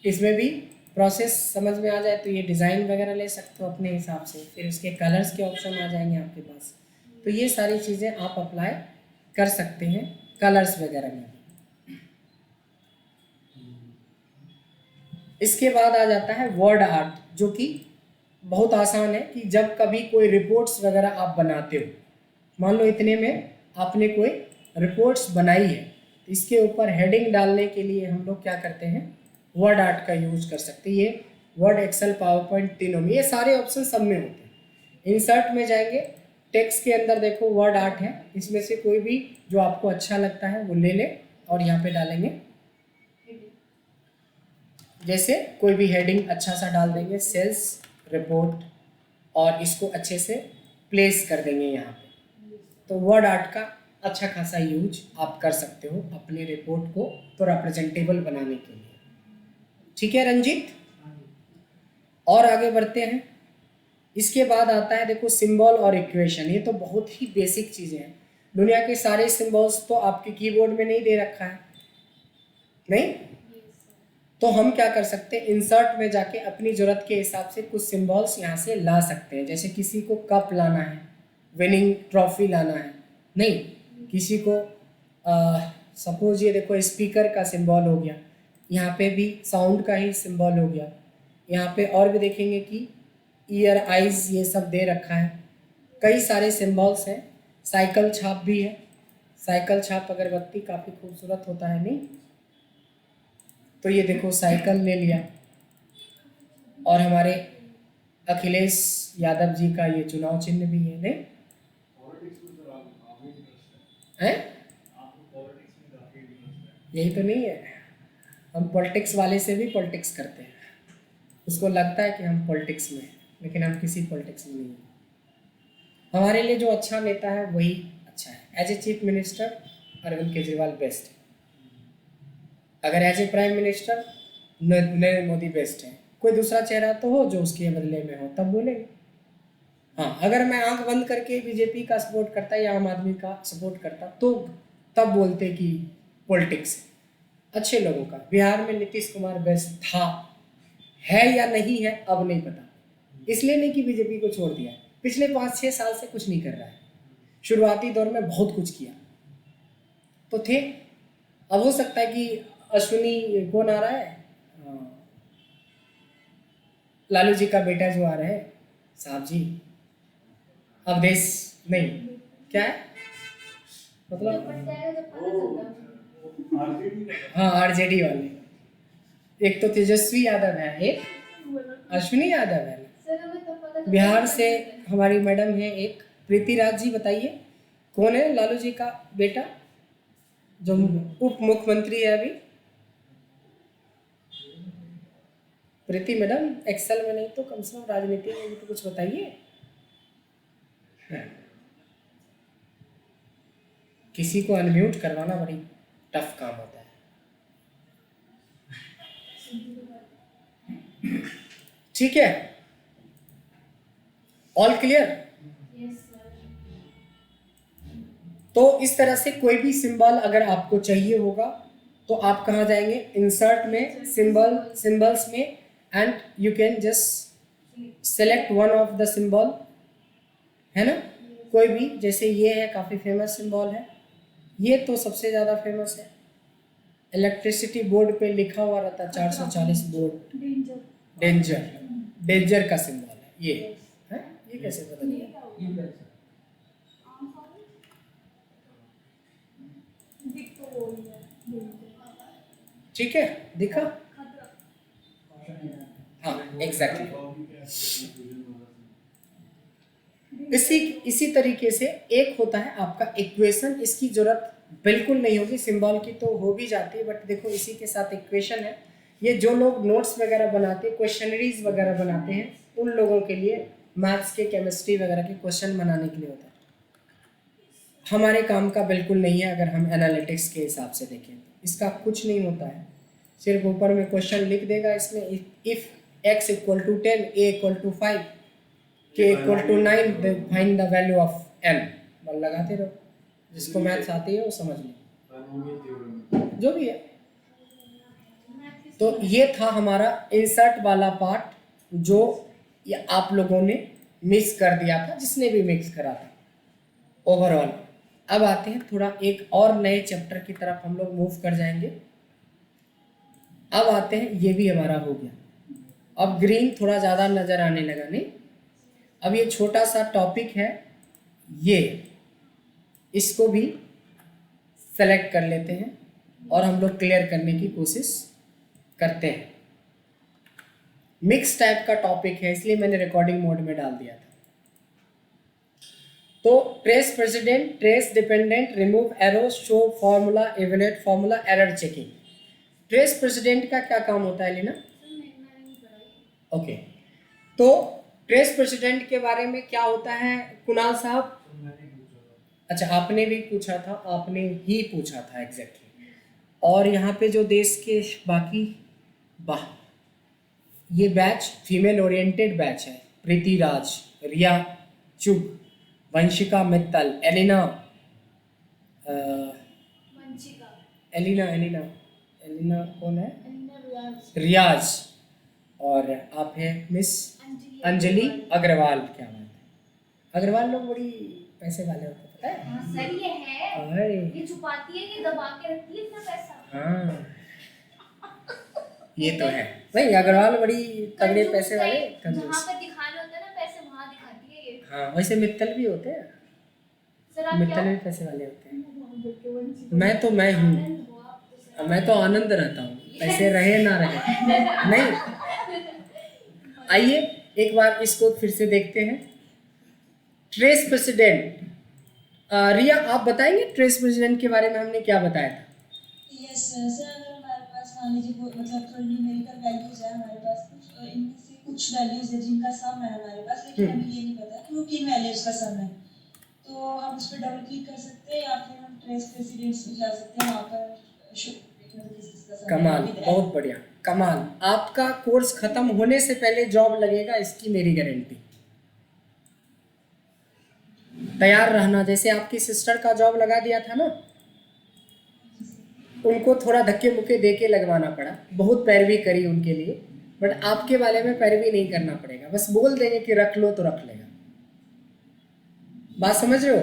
[SPEAKER 1] इसमें भी प्रोसेस समझ में आ जाए तो ये डिज़ाइन वगैरह ले सकते हो अपने हिसाब से, फिर उसके कलर्स के ऑप्शन आ जाएंगे आपके पास। तो ये सारी चीज़ें आप अप्लाई कर सकते हैं कलर्स वगैरह में। इसके बाद आ जाता है वर्ड आर्ट, जो कि बहुत आसान है कि जब कभी कोई रिपोर्ट्स वगैरह आप बनाते हो, मान लो इतने में आपने कोई रिपोर्ट्स बनाई है, तो इसके ऊपर हेडिंग डालने के लिए हम लोग क्या करते हैं, वर्ड आर्ट का यूज कर सकते हैं। ये वर्ड, एक्सेल, पावर पॉइंट तीनों में ये सारे ऑप्शन सब में होते हैं। इंसर्ट में जाएंगे, टेक्स्ट के अंदर देखो वर्ड आर्ट है, इसमें से कोई भी जो आपको अच्छा लगता है वो ले लें और यहाँ पे डालेंगे। जैसे कोई भी हेडिंग अच्छा सा डाल देंगे, सेल्स रिपोर्ट, और इसको अच्छे से प्लेस कर देंगे यहाँ पे। तो वर्ड आर्ट का अच्छा खासा यूज आप कर सकते हो अपने रिपोर्ट को तो रिप्रेजेंटेबल बनाने के लिए। ठीक है रंजीत, और आगे बढ़ते हैं। इसके बाद आता है देखो सिंबल और इक्वेशन। ये तो बहुत ही बेसिक चीज़ें हैं। दुनिया के सारे सिंबल्स तो आपके कीबोर्ड में नहीं दे रखा है, नहीं, तो हम क्या कर सकते हैं, इंसर्ट में जाके अपनी ज़रूरत के हिसाब से कुछ सिंबल्स यहाँ से ला सकते हैं। जैसे किसी को कप लाना है, विनिंग ट्रॉफी लाना है, नहीं, किसी को सपोज ये देखो स्पीकर का सिंबल हो गया, यहाँ पे भी साउंड का ही सिंबल हो गया। यहाँ पे और भी देखेंगे कि ईयर, आइज, ये सब दे रखा है। कई सारे सिंबल्स हैं। साइकिल छाप भी है, साइकिल छाप अगरबत्ती काफ़ी खूबसूरत होता है, नहीं, तो ये देखो साइकिल ले लिया। और हमारे अखिलेश यादव जी का ये चुनाव चिन्ह भी है, नहीं है? यही तो नहीं है, हम पॉलिटिक्स वाले से भी पॉलिटिक्स करते हैं, उसको लगता है कि हम पॉलिटिक्स में हैं, लेकिन हम किसी पॉलिटिक्स में नहीं हैं। हमारे लिए जो अच्छा नेता है वही अच्छा है। As a chief minister Arvind Kejriwal best है, अगर as a prime minister Narendra Modi best है। कोई दूसरा चेहरा तो हो जो उसके बदले में हो, तब बोलेंगे। हाँ, अगर मैं आंख बंद करके बीजेपी का सपोर्ट करता या आम आदमी का सपोर्ट करता तो तब बोलते कि पॉलिटिक्स अच्छे लोगों का। बिहार में नीतीश कुमार बेस्ट था, है या नहीं है अब नहीं पता, इसलिए नहीं कि बीजेपी को छोड़ दिया, पिछले 5-6 साल से कुछ नहीं कर रहा है, शुरुआती दौर में बहुत कुछ किया तो थे। अब हो सकता है कि अश्विनी कौन आ रहा है, लालू जी का बेटा जो आ रहे हैं साहब जी, अवधेश नहीं, क्या है मतलब, हाँ आरजेडी वाले, एक तो तेजस्वी यादव है, एक अश्विनी यादव है। बिहार से हमारी मैडम है एक प्रीति राज जी, बताइए कौन है लालू जी का बेटा जो उप मुख्यमंत्री है अभी? प्रीति मैडम, एक्सेल में नहीं तो कम से कम राजनीति में भी तो कुछ बताइए। किसी को अनम्यूट करवाना बड़ी टफ काम होता है। ठीक है, ऑल क्लियर? तो इस तरह से कोई भी सिंबल अगर आपको चाहिए होगा तो आप कहाँ जाएंगे, इंसर्ट में, सिंबल्स में, and you can just select one of the symbol, है ना, कोई भी। जैसे ये है, काफ़ी फेमस सिंबल है, ये तो सबसे ज़्यादा फेमस है। इलेक्ट्रिसिटी बोर्ड पे लिखा हुआ रहता 440 बोर्ड, डेंजर, डेंजर का सिंबल है ये, है? ये कैसे बदल गया? ठीक है, दिखा? हाँ एग्जैक्टली। इसी तरीके से एक होता है आपका इक्वेशन, इसकी जरूरत बिल्कुल नहीं होगी, सिंबल की तो हो भी जाती है, बट देखो इसी के साथ इक्वेशन है। ये जो लोग नोट्स वगैरह बनाते हैं, क्वेश्चनरीज वगैरह बनाते हैं, उन लोगों के लिए मैथ्स के, केमिस्ट्री वगैरह के क्वेश्चन बनाने के लिए होता है। हमारे काम का बिल्कुल नहीं है। अगर हम एनालिटिक्स के हिसाब से देखें तो इसका कुछ नहीं होता है, सिर्फ ऊपर में क्वेश्चन लिख देगा इसमें, if x equal to 10, a equal to 5, k equal to 9, find the value of n, बस लगाते रहो। जिसको मैथ्स आती है वो समझ ले, जो भी है। तो ये था हमारा इंसर्ट वाला पार्ट, जो ये आप लोगों ने मिस कर दिया था, जिसने भी मिक्स करा था ओवरऑल। अब आते हैं थोड़ा एक और नए चैप्टर की तरफ हम लोग मूव कर जाएंगे। अब आते हैं, ये भी हमारा हो गया। अब ग्रीन थोड़ा ज़्यादा नज़र आने लगा, नहीं? अब ये छोटा सा टॉपिक है, ये इसको भी सेलेक्ट कर लेते हैं और हम लोग क्लियर करने की कोशिश करते हैं। मिक्स टाइप का टॉपिक है, इसलिए मैंने रिकॉर्डिंग मोड में डाल दिया था। तो trace president, trace dependent, remove arrow, show formula, evaluate formula, error checking. Trace president का क्या काम होता है लीना? ओके, तो ट्रेस प्रेसिडेंट के बारे में क्या होता है कुणाल साहब? अच्छा, आपने भी पूछा था, आपने ही पूछा था एग्जैक्टली। और यहाँ पे जो देश के बाकी ये बैच फीमेल ओरिएंटेड बैच है। प्रीति राज, रिया चुग, वंशिका मित्तल, एलिना कौन है? रियाज, और आप है मिस अंजलि अग्रवाल। क्या बात है, अग्रवाल लोग बड़ी पैसे वाले होते हैं, पता है?
[SPEAKER 2] हाँ सर, ये है, ये छुपाती है, ये दबा के रखती है अपना पैसा।
[SPEAKER 1] हाँ ये तो है, नहीं अग्रवाल बड़ी तगड़े पैसे वाले कंजूस।
[SPEAKER 2] जहाँ पर दिखाना होता है ना पैसे, वहाँ दिखाती है ये।
[SPEAKER 1] हाँ, वैसे मित्तल भी होते हैं,
[SPEAKER 2] सर आप
[SPEAKER 1] मित्तल भी पैसे वाले होते हैं। मैं हूँ, मैं तो आनंद रहता हूँ, पैसे रहे ना रहे। नहीं, आइए एक बार इसको फिर से देखते हैं। ट्रेस प्रेसिडेंट, रिया आप बताएंगे ट्रेस प्रेसिडेंट के बारे में हमने क्या बताया था?
[SPEAKER 3] यस सर, अगर हमारे पास मान लीजिए मतलब थोड़ी न्यूमेरिकल वैल्यूज है हमारे पास, कुछ इनमें से कुछ वैल्यूज है जिनका सम है हमारे पास, लेकिन हमें ये नहीं पता कि वो किन वैल्यूज का सम है। तो हम उस पर डबल क्लिक कर सकते हैं या फिर हम ट्रेस प्रेसिडेंट्स में जा सकते हैं, वहाँ पर
[SPEAKER 1] कमाल, बहुत बढ़िया, कमाल। आपका कोर्स खत्म होने से पहले जॉब लगेगा, इसकी मेरी गारंटी। तैयार रहना। जैसे आपकी सिस्टर का जॉब लगा दिया था ना, उनको थोड़ा धक्के मुक्के दे के लगवाना पड़ा, बहुत पैरवी करी उनके लिए, बट आपके बारे में पैरवी नहीं करना पड़ेगा, बस बोल देंगे कि रख लो तो रख लेगा। बात समझ रहे हो?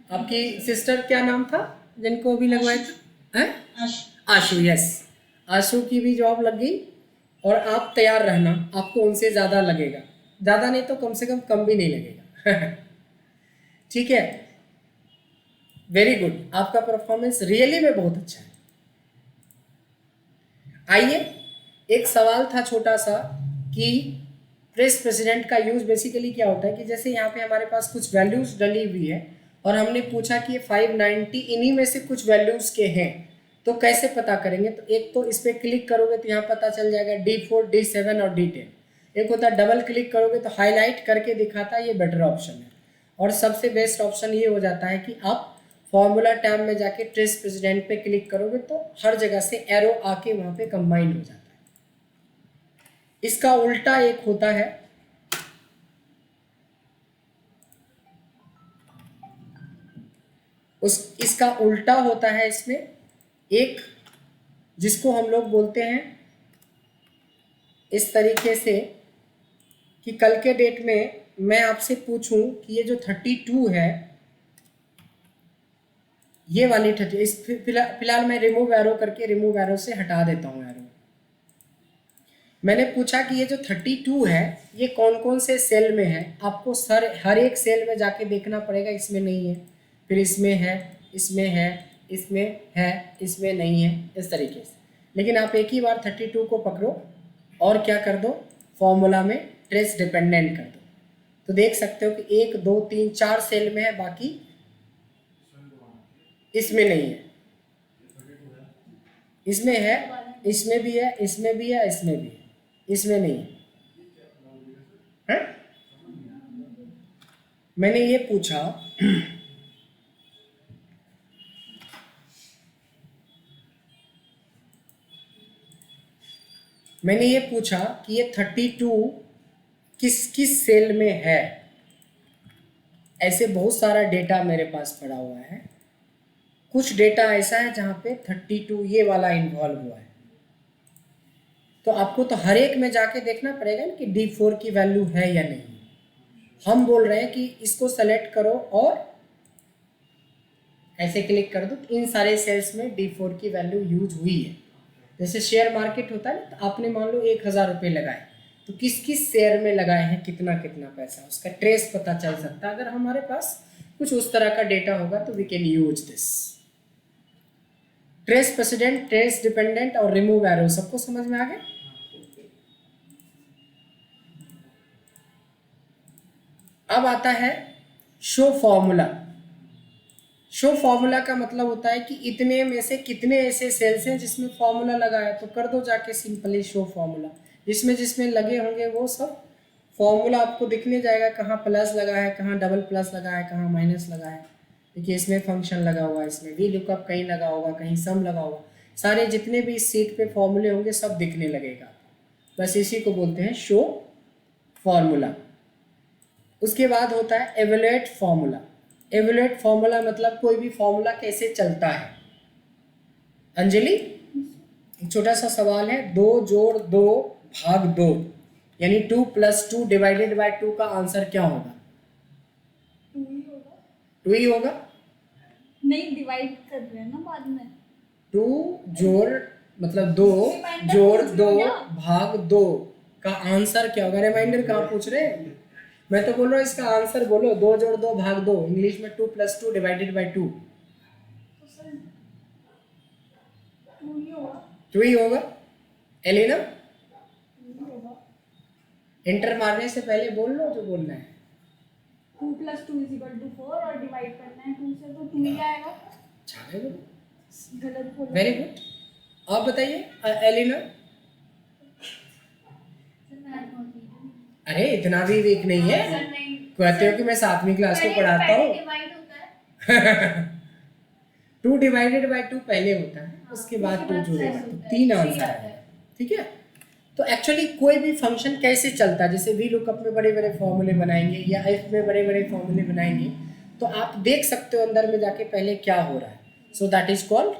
[SPEAKER 1] आपकी सिस्टर क्या नाम था जिनको भी लगवाया था? हैं? आशु। यस, आशु की भी जॉब लग गई, और आप तैयार रहना, आपको उनसे ज़्यादा लगेगा, ज़्यादा नहीं तो कम से कम भी नहीं लगेगा। ठीक है, वेरी गुड, आपका परफॉर्मेंस रियली में बहुत अच्छा है। आइए, एक सवाल था छोटा सा कि ट्रेस प्रेसिडेंट का यूज बेसिकली क्या होता है, कि जैसे यहाँ पे हमारे पास कुछ वैल्यूज डली हुई है और हमने पूछा कि 590 इन्हीं में से कुछ वैल्यूज के हैं, तो कैसे पता करेंगे? तो एक तो इस पर क्लिक करोगे तो यहाँ पता चल जाएगा D4, D7 और D10। एक होता है डबल क्लिक करोगे तो हाईलाइट करके दिखाता है, ये बेटर ऑप्शन है। और सबसे बेस्ट ऑप्शन ये हो जाता है कि आप फॉर्मूला टैब में जाके ट्रेस प्रेसिडेंट पे क्लिक करोगे तो हर जगह से एरो आके वहाँ पे कंबाइन हो जाता है। इसका उल्टा एक होता है, इसका उल्टा होता है इसमें एक, जिसको हम लोग बोलते हैं इस तरीके से कि कल के डेट में मैं आपसे पूछूं कि ये जो 32 है, ये वाली 30, इस फिलहाल मैं रिमूव एरो करके रिमूव एरो से हटा देता हूँ एरो। मैंने पूछा कि ये जो 32 है ये कौन कौन से सेल में है, आपको हर एक सेल में जाके देखना पड़ेगा, इसमें नहीं है, फिर इसमें है, इसमें है, इसमें है, इसमें नहीं है, इस तरीके से। लेकिन आप एक ही बार 32 को पकड़ो और क्या कर दो, फॉर्मूला में ट्रेस डिपेंडेंट कर दो। तो देख सकते हो कि 1 2 3 4 सेल में है, बाकी इसमें नहीं है, इसमें है, इसमें भी है, इसमें भी है, इसमें भी है, इसमें नहीं है, है? मैंने ये पूछा मैंने ये पूछा कि ये 32 किस किस सेल में है। ऐसे बहुत सारा डेटा मेरे पास पड़ा हुआ है। कुछ डेटा ऐसा है जहाँ पे 32 ये वाला इन्वॉल्व हुआ है, तो आपको तो हर एक में जाके देखना पड़ेगा ना कि D4 की वैल्यू है या नहीं। हम बोल रहे हैं कि इसको सेलेक्ट करो और ऐसे क्लिक कर दो, तो इन सारे सेल्स में D4 की वैल्यू यूज हुई है। जैसे शेयर मार्केट होता है ना, तो आपने मान लो 1000 रुपये लगाए, तो किस किस शेयर में लगाए हैं, कितना कितना पैसा, उसका ट्रेस पता चल सकता है। अगर हमारे पास कुछ उस तरह का डेटा होगा तो we can use this. Trace president, trace dependent और रिमूव एरो सबको समझ में आ गया। अब आता है शो फॉर्मूला। शो फॉर्मूला का मतलब होता है कि इतने में से कितने ऐसे सेल्स हैं जिसमें फॉर्मूला लगा है, तो कर दो जाके सिंपली शो फॉर्मूला। जिसमें जिसमें लगे होंगे वो सब फॉर्मूला आपको दिखने जाएगा, कहाँ प्लस लगा है, कहाँ डबल प्लस लगा है, कहाँ माइनस लगा है। देखिए इसमें फंक्शन लगा हुआ है, इसमें वी लुकअप कहीं लगा होगा, कहीं सम लगा होगा। सारे जितने भी इस सीट पे फॉर्मूले होंगे सब दिखने लगेगा। बस इसी को बोलते हैं शो फॉर्मूला। उसके बाद होता है एवेलुएट फॉर्मूला। एवेलुएट फॉर्मूला मतलब कोई भी फॉर्मूला कैसे चलता है। अंजलि, एक छोटा सा सवाल है, 2 जोड़ 2 भाग 2 यानी 2 + 2 डिवाइडेड बाय 2 का आंसर क्या होगा?
[SPEAKER 2] 2 ही होगा।
[SPEAKER 1] 2 ही होगा।
[SPEAKER 2] नहीं, डिवाइड कर रहे हैं ना बाद में।
[SPEAKER 1] 2 जोड़ मतलब 2 जोड़ 2 भाग 2 का आंसर क्या होगा? रिमाइंडर कहाँ पूछ रहे हैं? मैं तो बोल रहा हूँ इसका आंसर बोलो। 2 जोड़ 2 भाग 2 इंग्लिश में 2 + 2 डिवाइडेड बाय 2।
[SPEAKER 2] तो सर 2 ही होगा।
[SPEAKER 1] 2 ही होगा। एलिना,
[SPEAKER 2] 2 ही होगा।
[SPEAKER 1] एंटर मारने से पहले बोल लो जो बोलना है।
[SPEAKER 2] 2 + 2 = 4 और डिवाइड करना है 2 से, तो 2 ही आएगा।
[SPEAKER 1] अच्छा है,
[SPEAKER 2] गलत बोला।
[SPEAKER 1] Very good. आप बताइए एलिना।
[SPEAKER 2] सर मैथ बहुत वीक है।
[SPEAKER 1] अरे इतना भी वीक नहीं है।
[SPEAKER 2] सर नहीं।
[SPEAKER 1] कहते हो कि मैं 7वीं क्लास को पढ़ाता हूँ।
[SPEAKER 2] डिवाइड होता है।
[SPEAKER 1] 2 डिवाइडेड बाय 2 पहले होता है,
[SPEAKER 2] हाँ,
[SPEAKER 1] उसके बाद 2
[SPEAKER 2] उसके बाद
[SPEAKER 1] जुड़ेगा,
[SPEAKER 2] प्लस
[SPEAKER 1] तो
[SPEAKER 2] होता है,
[SPEAKER 1] 3
[SPEAKER 2] सही
[SPEAKER 1] आंसर
[SPEAKER 2] आता
[SPEAKER 1] आएगा।
[SPEAKER 2] है।
[SPEAKER 1] ठीक है। तो एक्चुअली कोई भी फंक्शन कैसे चलता है, जैसे वी लुकअप में बड़े बड़े फॉर्मूले बनाएंगे या एफ में बड़े बड़े फॉर्मूले बनाएंगे, तो आप देख सकते हो अंदर में जाके पहले क्या हो रहा है। So that is called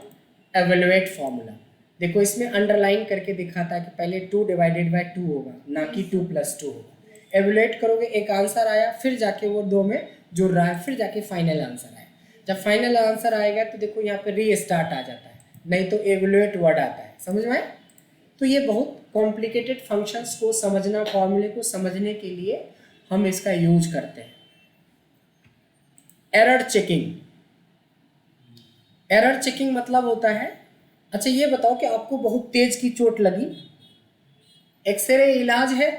[SPEAKER 1] evaluate formula. देखो इसमें अंडरलाइन करके दिखाता है कि पहले 2 डिवाइडेड बाय 2 होगा, ना कि 2 + 2 होगा। एवेलुएट करोगे, एक आंसर आया, फिर जाके वो 2 में जुड़ रहा है, फिर जाके फाइनल आंसर आया। जब फाइनल आंसर आएगा तो देखो यहाँ पे रीस्टार्ट आ जाता है, नहीं तो एवेलुएट वर्ड आता है। समझ में आए? तो ये बहुत कॉम्प्लिकेटेड फंक्शंस को समझना, फॉर्मूले को समझने के लिए हम इसका यूज करते हैं। Error checking. एरर चेकिंग मतलब होता है, अच्छा ये बताओ कि आपको बहुत तेज की चोट लगी, एक्सरे इलाज है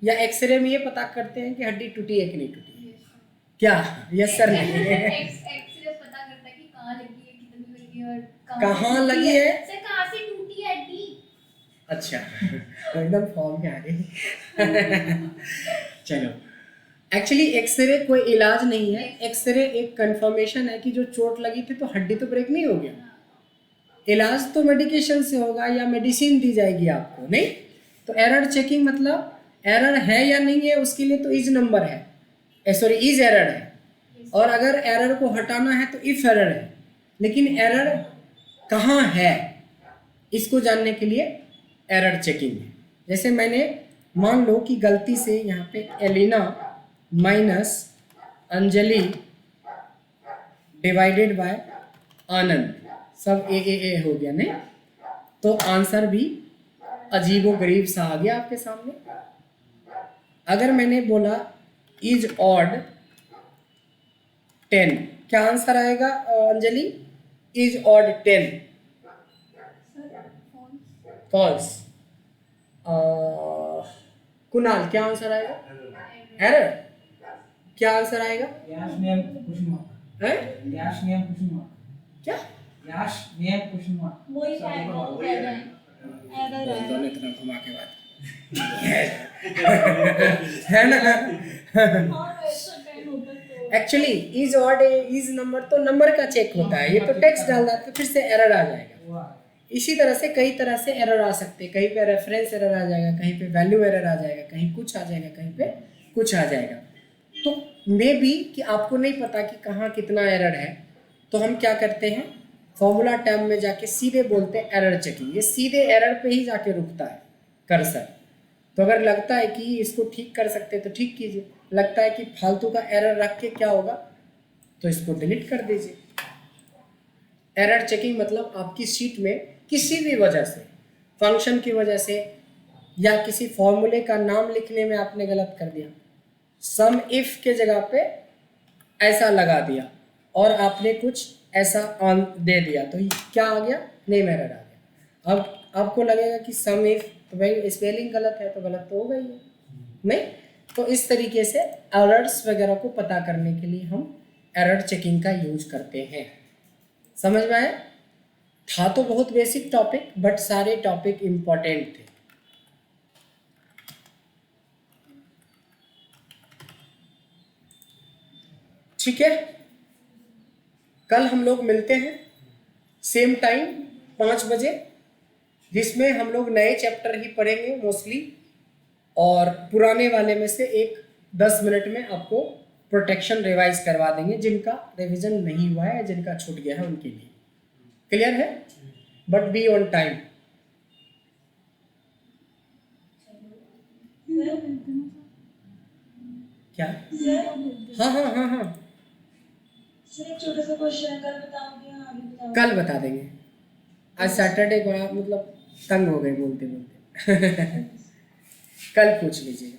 [SPEAKER 1] या एक्सरे में ये पता करते हैं कि हड्डी टूटी है कि नहीं टूटी है? क्या? यस सर नहीं है।
[SPEAKER 2] एक्सरे पता करता है कि कहाँ लगी है, कितनी लगी है और
[SPEAKER 1] कहाँ लगी है?
[SPEAKER 2] सर कहाँ से टूटी है हड्डी।
[SPEAKER 1] अच्छा तो एकदम फॉर्म में आ गई। चलो, एक्चुअली एक्सरे कोई इलाज नहीं है। एक्सरे एक कंफर्मेशन है कि जो चोट लगी थी तो हड्डी तो ब्रेक नहीं हो गया। इलाज तो मेडिकेशन से होगा या मेडिसिन दी जाएगी आपको, नहीं? तो एरर चेकिंग मतलब एरर है या नहीं है उसके लिए तो इज नंबर है, सॉरी इज एरर है, और अगर एरर को हटाना है तो इफ एरर है। लेकिन एरर कहाँ है इसको जानने के लिए एरर चेकिंग है। जैसे मैंने मान लो कि गलती से यहाँ पे Elina minus Anjali divided by Anand, सब ए हो गया, नहीं? तो आंसर भी अजीबो गरीब सा आ गया आपके सामने। अगर मैंने बोला इज ऑड 10, क्या आंसर आएगा Anjali? Is odd 10 false. Kunal क्या आंसर आएगा? एरर। क्या आंसर आएगा?
[SPEAKER 4] Yash name question mark.
[SPEAKER 1] है
[SPEAKER 4] Yash name question mark.
[SPEAKER 1] क्या?
[SPEAKER 4] Yash name question mark.
[SPEAKER 3] वही एरर
[SPEAKER 1] दोनों इतना घुमा के बात है ना। Actually is odd is number तो नंबर का चेक होता है, ये तो टेक्स्ट डालना है तो फिर से एरर आ जाएगा। इसी तरह से कई तरह से एरर आ सकते हैं, कहीं पे रेफरेंस एरर आ जाएगा, कहीं पे वैल्यू एरर आ जाएगा, कहीं कुछ आ जाएगा, कहीं पे कुछ आ जाएगा। तो मे बी कि आपको नहीं पता कि कहाँ कितना एरर है, तो हम क्या करते हैं फॉर्मूला टैब में जाके सीधे बोलते हैं एरर चेकिंग। ये सीधे एरर पे ही जाके रुकता है कर्सर। तो अगर लगता है कि इसको ठीक कर सकते हैं तो ठीक कीजिए, लगता है कि फालतू का एरर रख के क्या होगा तो इसको डिलीट कर दीजिए। एरर चेकिंग मतलब आपकी शीट में किसी भी वजह से, फंक्शन की वजह से या किसी फॉर्मूले का नाम लिखने में आपने गलत कर दिया, सम इफ के जगह पे ऐसा लगा दिया और आपने कुछ ऐसा ऑन दे दिया, तो ये क्या आ गया? नेम एरर आ गया। अब आपको लगेगा कि सम इफ, तो भाई स्पेलिंग गलत है तो गलत तो हो गई है, नहीं? तो इस तरीके से एरर्स वगैरह को पता करने के लिए हम एरर चेकिंग का यूज करते हैं। समझ में आया? था तो बहुत बेसिक टॉपिक, बट सारे टॉपिक इंपॉर्टेंट थे। ठीक है, कल हम लोग मिलते हैं सेम टाइम 5 बजे, जिसमें हम लोग नए चैप्टर ही पढ़ेंगे मोस्टली, और पुराने वाले में से एक 10 मिनट में आपको प्रोटेक्शन रिवाइज करवा देंगे, जिनका रिवीजन नहीं हुआ है, जिनका छूट गया है उनके लिए। क्लियर है? But be on time. क्या? हाँ हाँ हाँ हाँ,
[SPEAKER 3] सर एक छोटा सा क्वेश्चन है, कल बताओगे? हाँ अभी बताओ।
[SPEAKER 1] कल बता देंगे। आज सैटरडे को आप मतलब तंग हो गए बोलते बोलते। कल पूछ लीजिएगा।